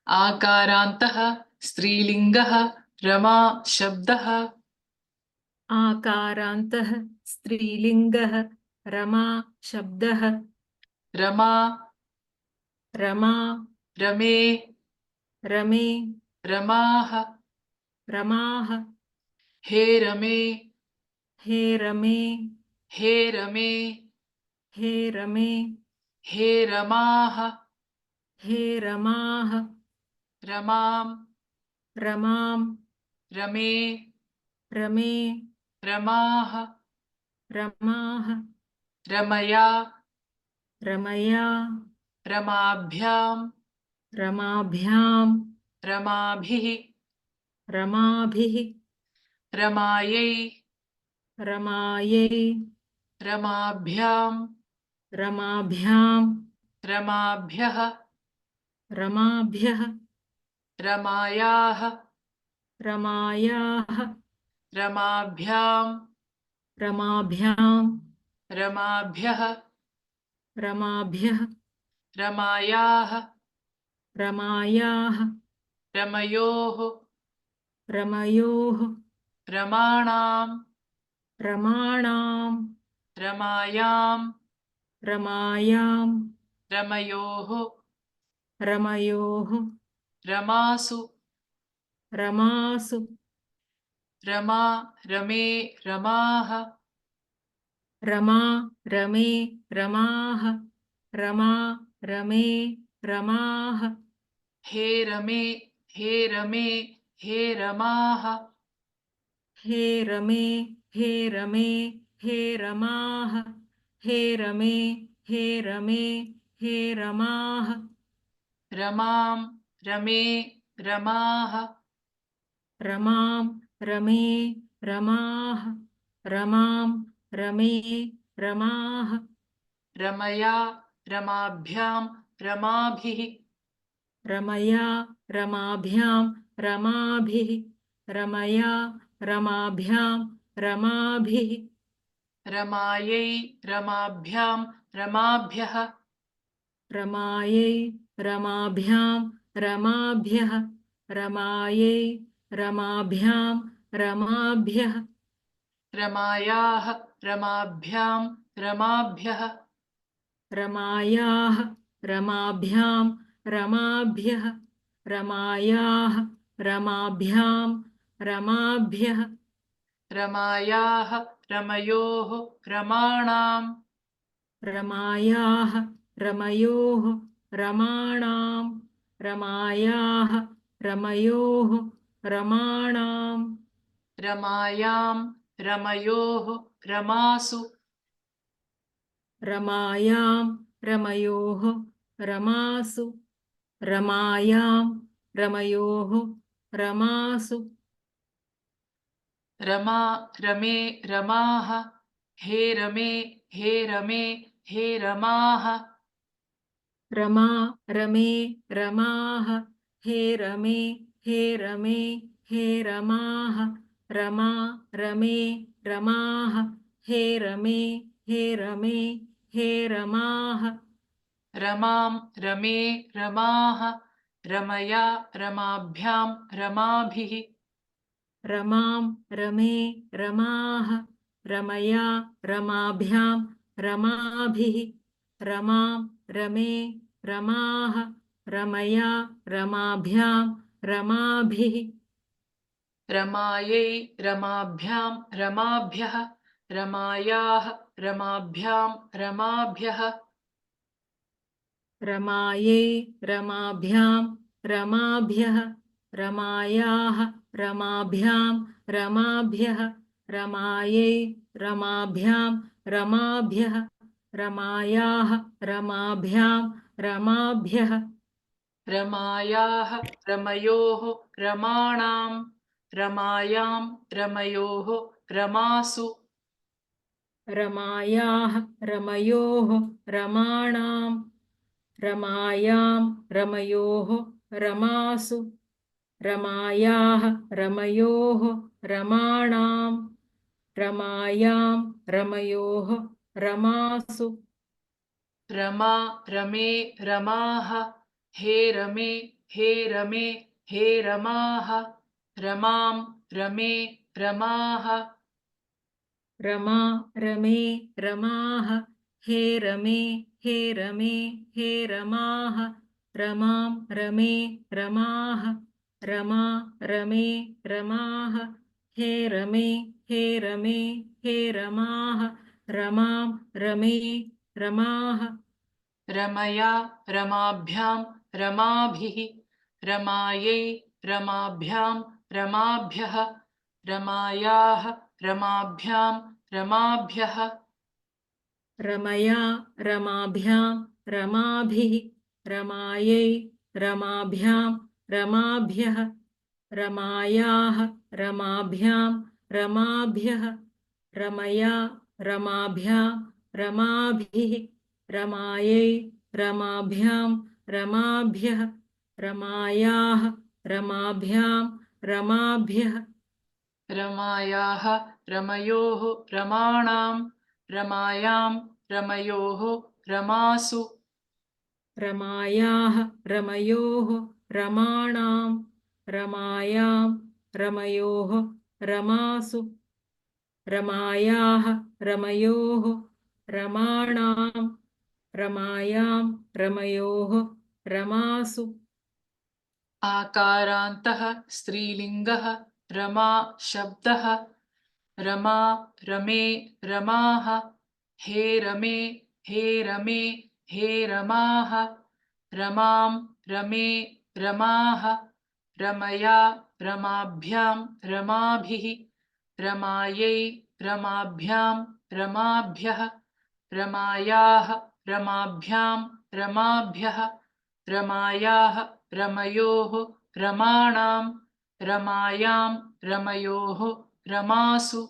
आकारान्तः स्त्रीलिङ्गः रमा शब्दः। आकारान्तः स्त्रीलिङ्गः रमा शब्दः। रमा रमा रमे रमे रमाः। रमाः। हे रमे हे रमे हे रमे हे रमे हे रमाः। हे रमाः। रमां रमां रमे रमे रमाः। रमाः। रमया रमया रमाभ्यां रमाभ्यां रमाभिः। रमाभिः। रमायै रमायै रमाभ्यां रमाभ्यां रमाभ्यः। रमाभ्यः। रमायाः रमायाः रमाभ्यां रमाभ्यां रमाभ्यः। रमाभ्यः। रमायाः रमायाः रमयोः रमयोः रमाणां रमाणां रमायां रमायां रमयोः रमयोः रमासु रमासु। रमा रमे रमाः। रमा रमे रमाः रमा रमे रमाः। हे रमे हे रमे हे रमाः। हे रमे हे रमे हे रमाः। हे रमे हे रमे हे रमाः। रमां रमे रमाः। रमां रमे रमाः रमां रमे रमाः। रमया रमाभ्यां रमाभिः। रमया रमाभ्यां रमाभिः रमया रमाभ्यां रमाभिः। रमायै रमाभ्यां रमाभ्यः। रमायै रमाभ्यां रमाभ्यः रमायै रमाभ्यां रमाभ्यः। रमायाः रमाभ्यां रमाभ्यः। रमायाः रमाभ्यां रमाभ्यः रमायाः रमाभ्यां रमाभ्यः। रमायाः रमयोः रमाणां रमायाः रमयोः रमाणां रमायाः रमयोः रमाणां। रमायां रमयोः रमासु रमायां रमयोः रमासु। रमायां रमयोः रमासु। रमा रमे रमाः। हे रमे हे रमे हे रमाः। रमा रमे रमाः। हे रमे हे रमे हे रमाः। रमा रमे रमाः। हे रमे हे रमे हे रमाः। रमां रमे रमाः। रमया रमाभ्यां रमाभिः। रमां रमे रमाः रमया रमाभ्यां रमाभिः। रमां रमे रमाः रमया रमाभ्यां रमाभिः। रमायै रमाभ्यां रमाभ्यः। रमायाः रमाभ्यां रमाभ्यः। रमायै रमाभ्यां रमाभ्यः रमायाः रमाभ्यां रमाभ्यः। रमायै रमाभ्यां रमाभ्यः रमायाः रमाभ्यां रमाभ्यः। रमायाः रमयोः रमाणां रमायां रमयोः रमासु रमायाः रमयोः रमाणां रमायां रमयोः रमासु। रमायाः रमयोः रमाणां रमायां रमयोः रमासु। रमा रमे रमाः। हे रमे हे रमे हे रमाः रमां रमे रमाः रमा रमे रमाः हे रमे हे रमे हे रमाः रमां रमे रमाः रमा रमे रमाः हे रमे हे रमे हे रमाः रमां रमे रमाः रमया रमाभ्यां रमाभिः रमायै रमाभ्यां रमाभ्यः रमायाः रमाभ्यां रमाभ्यः रमया रमाभ्यां रमाभिः रमायै रमाभ्यां रमाभ्यः रमायाः रमाभ्यां रमाभ्यः रमया रमाभ्यां रमाभिः रमायै रमाभ्यां रमाभ्यः रमायाः रमाभ्यां रमाभ्यः रमायाः रमयोः रमाणां रमायां रमयोः रमासु रमायाः रमयोः रमाणां रमायां रमयोः रमासु रमायाः रमयोः रमाणां रमायां रमयोः रमासु आकारान्तः स्त्रीलिङ्गः रमा शब्दः रमा रमे रमाः हे रमे हे रमे हे रमाः रमां रमे रमाः रमया रमाभ्यां रमाभिः रमायै रमाभ्यां रमाभ्यः रमायाः रमाभ्यां रमाभ्यः रमायाः रमयोः रमाणां रमायां रमयोः रमासु